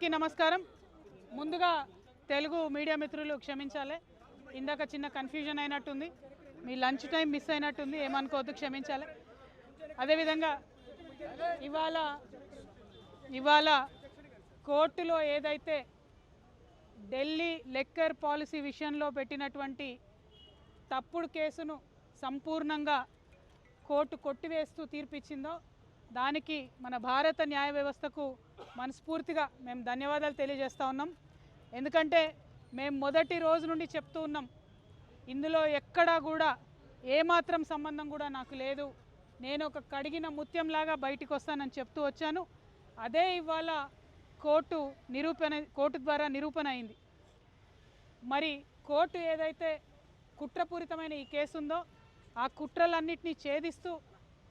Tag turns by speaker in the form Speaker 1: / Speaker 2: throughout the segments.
Speaker 1: అందరికీ నమస్కారం. ముందుగా తెలుగు మీడియా మిత్రులు క్షమించాలి, ఇందాక చిన్న కన్ఫ్యూజన్ అయినట్టుంది, మీ లంచ్ టైం మిస్ అయినట్టుంది, ఏమనుకోవద్దు, క్షమించాలి. అదేవిధంగా ఇవాళ కోర్టులో ఏదైతే ఢిల్లీ లిక్కర్ పాలసీ విషయంలో పెట్టినటువంటి తప్పుడు కేసును సంపూర్ణంగా కోర్టు కొట్టివేస్తూ తీర్పిచ్చిందో దానికి మన భారత న్యాయ వ్యవస్థకు మనస్ఫూర్తిగా మేము ధన్యవాదాలు తెలియజేస్తూ ఉన్నాం. ఎందుకంటే మేము మొదటి రోజు నుండి చెప్తూ ఉన్నాం, ఇందులో ఎక్కడా కూడా ఏమాత్రం సంబంధం కూడా నాకు లేదు, నేను ఒక కడిగిన ముత్యంలాగా బయటికి వస్తానని చెప్తూ వచ్చాను. అదే ఇవాళ కోర్టు ద్వారా నిరూపణ అయింది. మరి కోర్టు ఏదైతే కుట్రపూరితమైన ఈ కేసు ఉందో ఆ కుట్రలన్నింటినీ ఛేదిస్తూ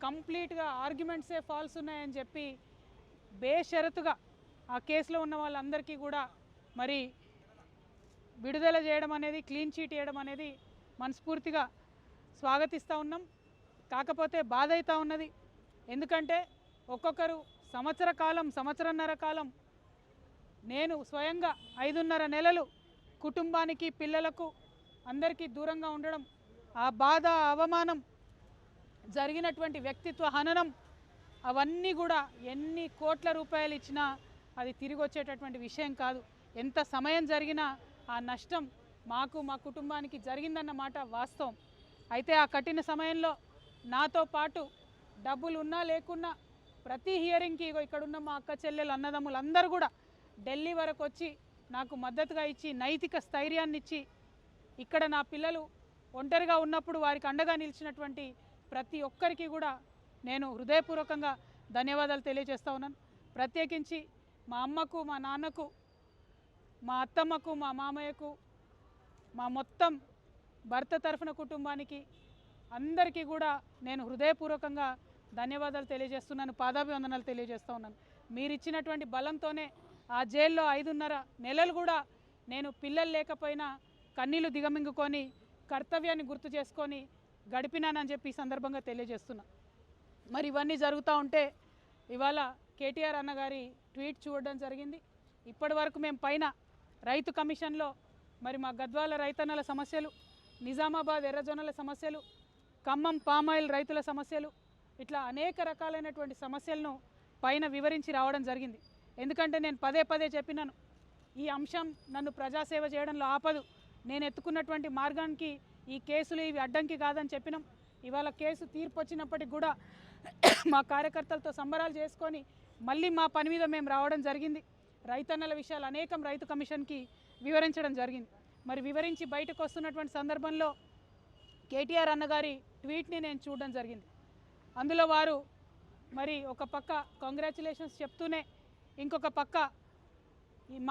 Speaker 1: కంప్లీట్గా ఆర్గ్యుమెంట్సే ఫాల్స్ ఉన్నాయని చెప్పి బేషరతుగా ఆ కేసులో ఉన్న వాళ్ళందరికీ కూడా మరి విడుదల చేయడం అనేది, క్లీన్ చీట్ చేయడం అనేది మనస్ఫూర్తిగా స్వాగతిస్తూ ఉన్నాం. కాకపోతే బాధ అవుతూ ఉన్నది, ఎందుకంటే ఒక్కొక్కరు సంవత్సరన్నర కాలం నేను స్వయంగా 5.5 నెలలు కుటుంబానికి, పిల్లలకు అందరికీ దూరంగా ఉండడం, ఆ బాధ, అవమానం, జరిగినటువంటి వ్యక్తిత్వ హననం, అవన్నీ కూడా ఎన్ని కోట్ల రూపాయలు ఇచ్చినా అది తిరిగి వచ్చేటటువంటి విషయం కాదు. ఎంత సమయం జరిగినా ఆ నష్టం మాకు, మా కుటుంబానికి జరిగిందన్నమాట వాస్తవం. అయితే ఆ కఠిన సమయంలో నాతో పాటు డబ్బులు ఉన్నా లేకున్నా ప్రతి హియరింగ్కి ఇక్కడున్న మా అక్క చెల్లెలు, అన్నదమ్ములు అందరూ కూడా ఢిల్లీ వరకు వచ్చి నాకు మద్దతుగా ఇచ్చి, నైతిక స్థైర్యాన్ని ఇచ్చి, ఇక్కడ నా పిల్లలు ఒంటరిగా ఉన్నప్పుడు వారికి అండగా నిలిచినటువంటి ప్రతి ఒక్కరికి కూడా నేను హృదయపూర్వకంగా ధన్యవాదాలు తెలియజేస్తూ ఉన్నాను. ప్రత్యేకించి మా అమ్మకు, మా నాన్నకు, మా అత్తమ్మకు, మా మామయ్యకు, మా మొత్తం భర్త తరఫున కుటుంబానికి అందరికీ కూడా నేను హృదయపూర్వకంగా ధన్యవాదాలు తెలియజేస్తున్నాను, పాదాభివందనాలు తెలియజేస్తూ ఉన్నాను. మీరు ఇచ్చినటువంటి బలంతోనే ఆ జైల్లో 5.5 నెలలు కూడా నేను పిల్లలు లేకపోయినా కన్నీళ్లు దిగమింగుకొని కర్తవ్యాన్ని గుర్తు చేసుకొని గడిపినానని చెప్పి ఈ సందర్భంగా తెలియజేస్తున్నా. మరి ఇవన్నీ జరుగుతూ ఉంటే ఇవాళ కేటీఆర్ అన్నగారి ట్వీట్ చూడడం జరిగింది. ఇప్పటి వరకు మేము పైన రైతు కమిషన్లో మరి మా గద్వాల రైతన్నల సమస్యలు, నిజామాబాద్ ఎర్రజొన్నల సమస్యలు, ఖమ్మం పామాయిల్ రైతుల సమస్యలు, ఇట్లా అనేక రకాలైనటువంటి సమస్యలను పైన వివరించి రావడం జరిగింది. ఎందుకంటే నేను పదే చెప్పినాను, ఈ అంశం నన్ను ప్రజాసేవ చేయడంలో ఆపదు, నేను ఎత్తుకున్నటువంటి మార్గానికి ఈ కేసులు ఇవి అడ్డంకి కాదని చెప్పినాం. ఇవాళ కేసు తీర్పు వచ్చినప్పటికి కూడా మా కార్యకర్తలతో సంబరాలు చేసుకొని మళ్ళీ మా పని మీద మేము రావడం జరిగింది. రైతన్నల విషయాలు అనేకం రైతు కమిషన్కి వివరించడం జరిగింది. మరి వివరించి బయటకు వస్తున్నటువంటి సందర్భంలో కేటీఆర్ అన్నగారి ట్వీట్ని నేను చూడడం జరిగింది. అందులో వారు మరి ఒక పక్క కంగ్రాచులేషన్స్ చెప్తూనే ఇంకొక పక్క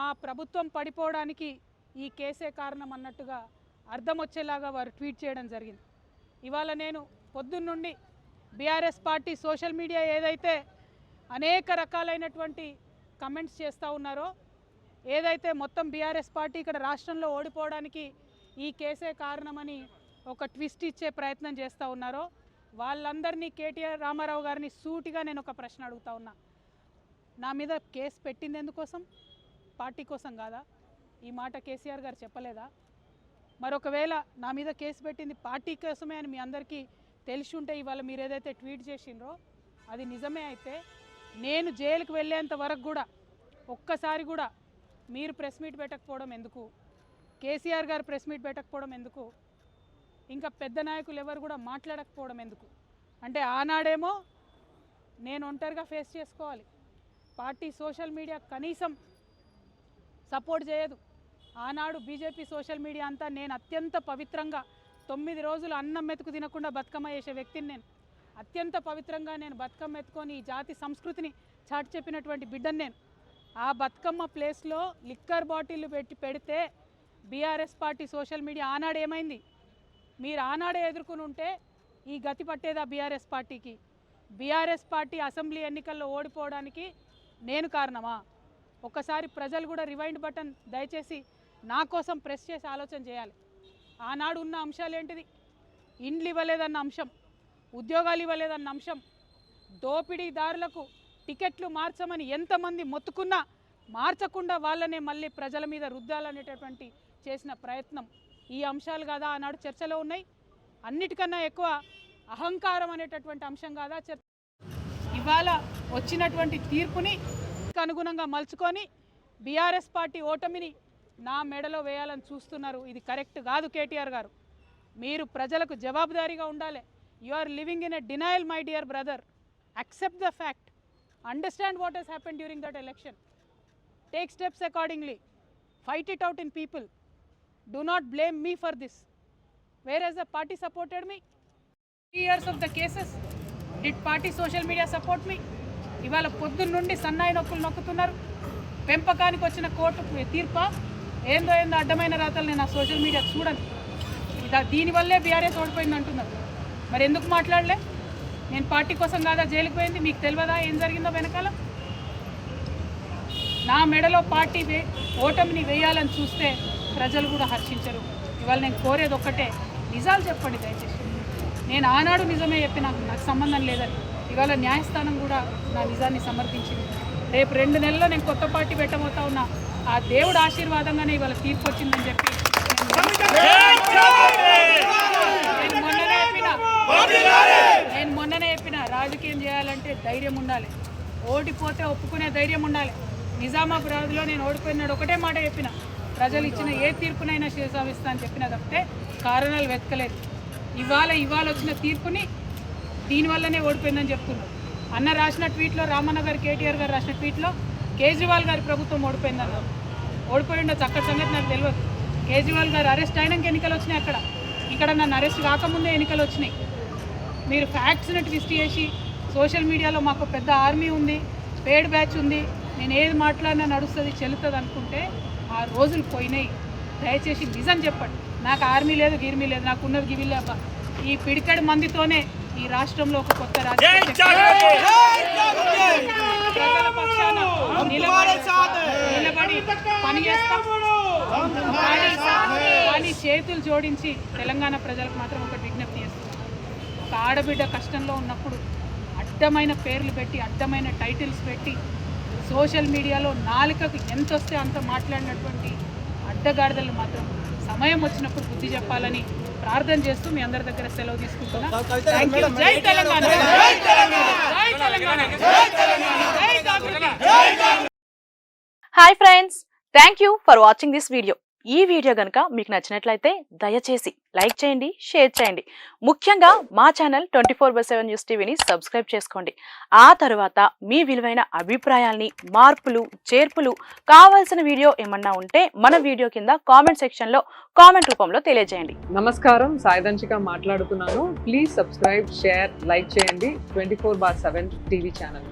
Speaker 1: మా ప్రభుత్వం పడిపోవడానికి ఈ కేసే కారణం అన్నట్టుగా అర్థం వచ్చేలాగా వారు ట్వీట్ చేయడం జరిగింది. ఇవాళ నేను పొద్దున్నుండి బీఆర్ఎస్ పార్టీ సోషల్ మీడియా ఏదైతే అనేక రకాలైనటువంటి కమెంట్స్ చేస్తూ ఉన్నారో, ఏదైతే మొత్తం బీఆర్ఎస్ పార్టీ ఇక్కడ రాష్ట్రంలో ఓడిపోవడానికి ఈ కేసే కారణమని ఒక ట్విస్ట్ ఇచ్చే ప్రయత్నం చేస్తూ ఉన్నారో, వాళ్ళందరినీ కేటీఆర్ రామారావు గారిని సూటిగా నేను ఒక ప్రశ్న అడుగుతా ఉన్నా. నా మీద కేసు పెట్టింది ఎందుకోసం? పార్టీ కోసం కాదా? ఈ మాట కేసీఆర్ గారు చెప్పలేదా? మరొకవేళ నా మీద కేసు పెట్టింది పార్టీ కోసమే అని మీ అందరికీ తెలిసి ఉంటే ఇవాళ మీరు ఏదైతే ట్వీట్ చేసిండ్రో అది నిజమే అయితే నేను జైలుకి వెళ్ళేంత వరకు కూడా ఒక్కసారి కూడా మీరు ప్రెస్ మీట్ పెట్టకపోవడం ఎందుకు? కేసీఆర్ గారు ప్రెస్ మీట్ పెట్టకపోవడం ఎందుకు? ఇంకా పెద్ద నాయకులు ఎవరు కూడా మాట్లాడకపోవడం ఎందుకు? అంటే ఆనాడేమో నేను ఒంటరిగా ఫేస్ చేసుకోవాలి, పార్టీ సోషల్ మీడియా కనీసం సపోర్ట్ చేయదు. ఆనాడు బీజేపీ సోషల్ మీడియా అంతా నేను అత్యంత పవిత్రంగా 9 రోజులు అన్నం మెతుకు తినకుండా బతుకమ్మ చేసే వ్యక్తిని నేను. అత్యంత పవిత్రంగా నేను బతుకమ్మ ఎత్తుకొని ఈ జాతి సంస్కృతిని చాటి చెప్పినటువంటి బిడ్డను నేను. ఆ బతుకమ్మ ప్లేస్లో లిక్కర్ బాటిళ్ళు పెడితే బీఆర్ఎస్ పార్టీ సోషల్ మీడియా ఆనాడు ఏమైంది? మీరు ఆనాడే ఎదుర్కొని ఉంటే ఈ గతి పట్టేదా బీఆర్ఎస్ పార్టీకి? బీఆర్ఎస్ పార్టీ అసెంబ్లీ ఎన్నికల్లో ఓడిపోవడానికి నేను కారణమా? ఒక్కసారి ప్రజలు కూడా రివైండ్ బటన్ దయచేసి నా కోసం ప్రెస్ చేసి ఆలోచన చేయాలి. ఆనాడు ఉన్న అంశాలు ఏంటిది? ఇండ్లు ఇవ్వలేదన్న అంశం, ఉద్యోగాలు ఇవ్వలేదన్న అంశం, దోపిడీదారులకు టికెట్లు మార్చమని ఎంతమంది మొత్తుకున్నా మార్చకుండా వాళ్ళనే మళ్ళీ ప్రజల మీద రుద్దాలనేటటువంటి చేసిన ప్రయత్నం. ఈ అంశాలు కాదా ఆనాడు చర్చలో ఉన్నాయి? అన్నిటికన్నా ఎక్కువ అహంకారం అనేటటువంటి అంశం కాదా చర్చ? ఇవాళ వచ్చినటువంటి తీర్పుని అనుగుణంగా మలుచుకొని బీఆర్ఎస్ పార్టీ ఓటమిని నా మెడలో వేయాలని చూస్తున్నారు. ఇది కరెక్ట్ కాదు. కేటీఆర్ గారు, మీరు ప్రజలకు జవాబుదారీగా ఉండాలి. You are living in a denial my dear brother. Accept the fact, understand what has happen during that election, take steps accordingly, fight it out in people. Do not blame me for this. Whereas the party supported me. 3 years of the cases, did party social media support me? ఇవాళ పొద్దున్న నుండి సన్నాయి నొక్కులు నొక్కుతున్నారు. పెంపకానికి వచ్చిన court తీర్పా ఏందో అడ్డమైన రాతలు నేను ఆ సోషల్ మీడియా చూడను. దీనివల్లే బీఆర్ఎస్ ఓడిపోయింది అంటున్నారు. మరి ఎందుకు మాట్లాడలే? నేను పార్టీ కోసం కాదా జైలుకు పోయింది? మీకు తెలియదా ఏం జరిగిందో వెనకాల? నా మెడలో పార్టీ ఓటమిని వేయాలని చూస్తే ప్రజలు కూడా హర్షించరు. ఇవాళ నేను కోరేది ఒక్కటే, నిజాలు చెప్పండి దయచేసి. నేను ఆనాడు నిజమే చెప్పి నాకు సంబంధం లేదని ఇవాళ న్యాయస్థానం కూడా నా నిజాన్ని సమర్థించింది. రేపు 2 నెలల్లో నేను కొత్త పార్టీ పెట్టబోతా ఉన్నా. ఆ దేవుడు ఆశీర్వాదంగానే ఇవాళ తీర్పు వచ్చిందని చెప్పి నేను మొన్ననే చెప్పిన రాజకీయం చేయాలంటే ధైర్యం ఉండాలి. ఓడిపోతే ఒప్పుకునే ధైర్యం ఉండాలి. నిజామాబాద్లో నేను ఓడిపోయినాడు ఒకటే మాట చెప్పిన, ప్రజలు ఇచ్చిన ఏ తీర్పునైనా శిరసావిస్తా అని చెప్పిన తప్పితే కారణాలు వెతకలేదు. ఇవాళ వచ్చిన తీర్పుని దీనివల్లనే ఓడిపోయిందని చెప్తున్నారు. అన్న రాసిన ట్వీట్లో, రామన్న గారు కేటీఆర్ గారు రాసిన ట్వీట్లో కేజ్రీవాల్ గారి ప్రభుత్వం ఓడిపోయిందన్నారు. ఓడిపోయి ఉండొచ్చు, అక్కడ సంగతి నాకు తెలియదు. కేజ్రీవాల్ గారు అరెస్ట్ అయినాక ఎన్నికలు వచ్చినాయి. ఇక్కడ నన్ను అరెస్ట్ కాకముందే ఎన్నికలు వచ్చినాయి. మీరు ఫ్యాక్ట్స్ని ట్విస్ట్ చేసి సోషల్ మీడియాలో మాకు పెద్ద ఆర్మీ ఉంది, పేడ్ బ్యాచ్ ఉంది, నేను ఏది మాట్లాడినా నడుస్తుంది చెల్లుతుంది అనుకుంటే ఆ రోజులు పోయినాయి. దయచేసి నిజం చెప్పండి. నాకు ఆర్మీ లేదు, గిర్మీ లేదు, నాకు ఉన్నది గివిలే అబ్బా. ఈ పిడికడి మందితోనే ఈ రాష్ట్రంలో ఒక కొత్త రాజకీయ ప్రజల పక్షాన నిలబడి పనిచేస్తాం. కానీ చేతులు జోడించి తెలంగాణ ప్రజలకు మాత్రం ఒకటి విజ్ఞప్తి చేస్తాం. ఒక ఆడబిడ్డ కష్టంలో ఉన్నప్పుడు అడ్డమైన పేర్లు పెట్టి, అడ్డమైన టైటిల్స్ పెట్టి, సోషల్ మీడియాలో నాలుకకు ఎంత వస్తే అంత మాట్లాడినటువంటి అడ్డగాడిదలు మాత్రం సమయం వచ్చినప్పుడు బుద్ధి చెప్పాలని ప్రార్థన చేస్తూ మీ అందరి దగ్గర సెలవు తీసుకుంటున్నా. Thank you. జై Telangana.
Speaker 2: Hi friends, thank you for watching this video. ఈ వీడియో కనుక మీకు నచ్చినట్లయితే దయచేసి లైక్ చేయండి, షేర్ చేయండి. ముఖ్యంగా మా ఛానల్ 24/7 న్యూస్ టీవీని సబ్స్క్రైబ్ చేసుకోండి. ఆ తర్వాత మీ విలువైన అభిప్రాయాల్ని, మార్పులు, చేర్పులు, కావాల్సిన వీడియో ఏమన్నా ఉంటే మన వీడియో కింద కామెంట్ సెక్షన్లో కామెంట్ రూపంలో తెలియజేయండి.
Speaker 3: నమస్కారం, సాయిదంచిక మాట్లాడుతున్నాను. ప్లీజ్ సబ్స్క్రైబ్, షేర్, లైక్ చేయండి 24/7 టీవీ ఛానల్.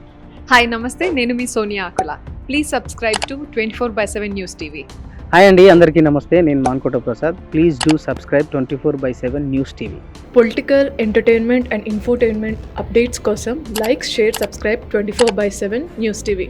Speaker 4: హాయ్ నమస్తే, నేను మీ Sonia Akula. Please subscribe to 24/7 news TV.
Speaker 5: Hi అండి, అందరికీ నమస్తే. నేను Mankota Prasad. Please do subscribe 24/7 news TV.
Speaker 6: Political, entertainment and infotainment updates కోసం like, share, subscribe 24/7 news TV.